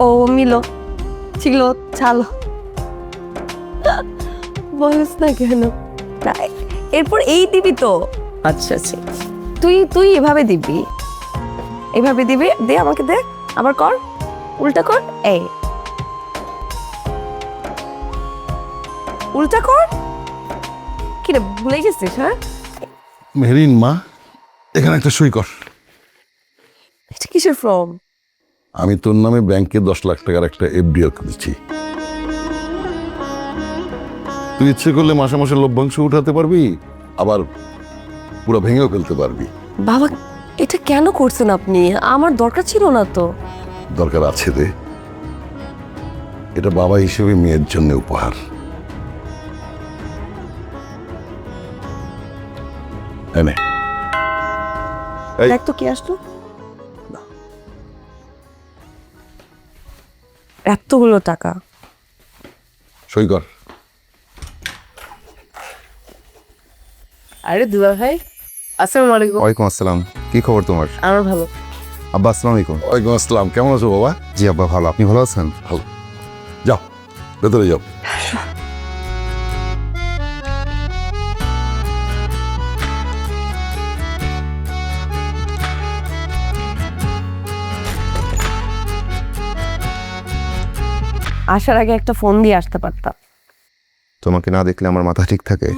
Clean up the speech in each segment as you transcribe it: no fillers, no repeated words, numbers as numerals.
ও মিলো ছিল ছালো বলিস না কেন না, এরপর এই দিবি তো। আচ্ছা আচ্ছা, তুই তুই এভাবে দিবি, এভাবে দিবি, দে আমাকে দে, আবার কর, উল্টা কর, এই উল্টা কর। কি রে ভুলে গেছিস? হ্যাঁ, মেহরিন মা, এখানে একটা সই কর। এটা কিসের ফর্ম? আমি তোর নামে ব্যাংকে 10 লাখ টাকার একটা এফডিআর করেছি। তুই ইচ্ছে করলে মাসে মাসে লভ্যাংশ উঠাতে পারবি, আবার পুরো ভেঙেও ফেলতে পারবি। বাবা এটা কেন করছেন আপনি? আমার দরকার ছিল না তো। দরকার আছে রে, এটা বাবা হিসেবে মেয়ের জন্য উপহার। এনে এই, দেখ তো কে আসলো। এতগুলো টাকা। সই কর। আরে দুলা ভাই, আসসালামু আলাইকুম। ওয়ালাইকুম আসসালাম। কি খবর তোমার? আমার ভালো। আব্বা আসসালামু আলাইকুম। ওয়ালাইকুম আসসালাম, কেমন আছো বাবা? জি আব্বা ভালো, আপনি ভালো আছেন? ভালো। যাও ভেতরে যাও। আসার আগে একটা ফোন দিয়ে আসতে পারতাম। তোমাকে না দেখলে আমার মাথা ঠিক থাকে?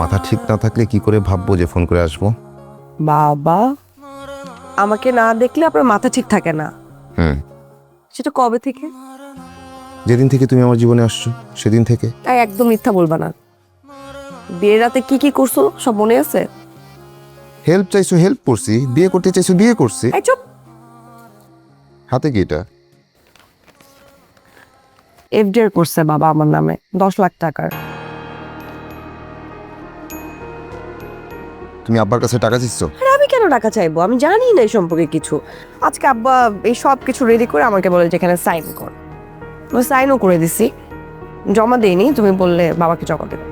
মাথা ঠিক না থাকলে কি করে ভাববো যে ফোন করে আসবো? বাবা, আমাকে না দেখলে আপনার মাথা ঠিক থাকে না? হুম, সেটা কবে থেকে? যেদিন থেকে তুমি আমার জীবনে আসছো সেদিন থেকে। তাই একদম মিথ্যা বলবা না। বিয়ের রাতে কি কি করছো সব মনে আছে? হেল্প চাইছো, হেল্প করছি। বিয়ে করতে চাইছো, বিয়ে করছি। এই চুপ। হাতে কি এটা? এফডিআর করছে বাবা আমার নামে 10 লাখ টাকার। তুমি আব্বার কাছে টাকা চাইছো? আরে আমি কেন টাকা চাইবো? আমি জানি না এই সম্পর্কে কিছু। আজকে আব্বা এই সব কিছু রেডি করে আমাকে বলে যে এখানে সাইন কর। আমি সাইনও করে দিছি, জমা দেইনি, তুমি বললে বাবাকে জমা দেবে।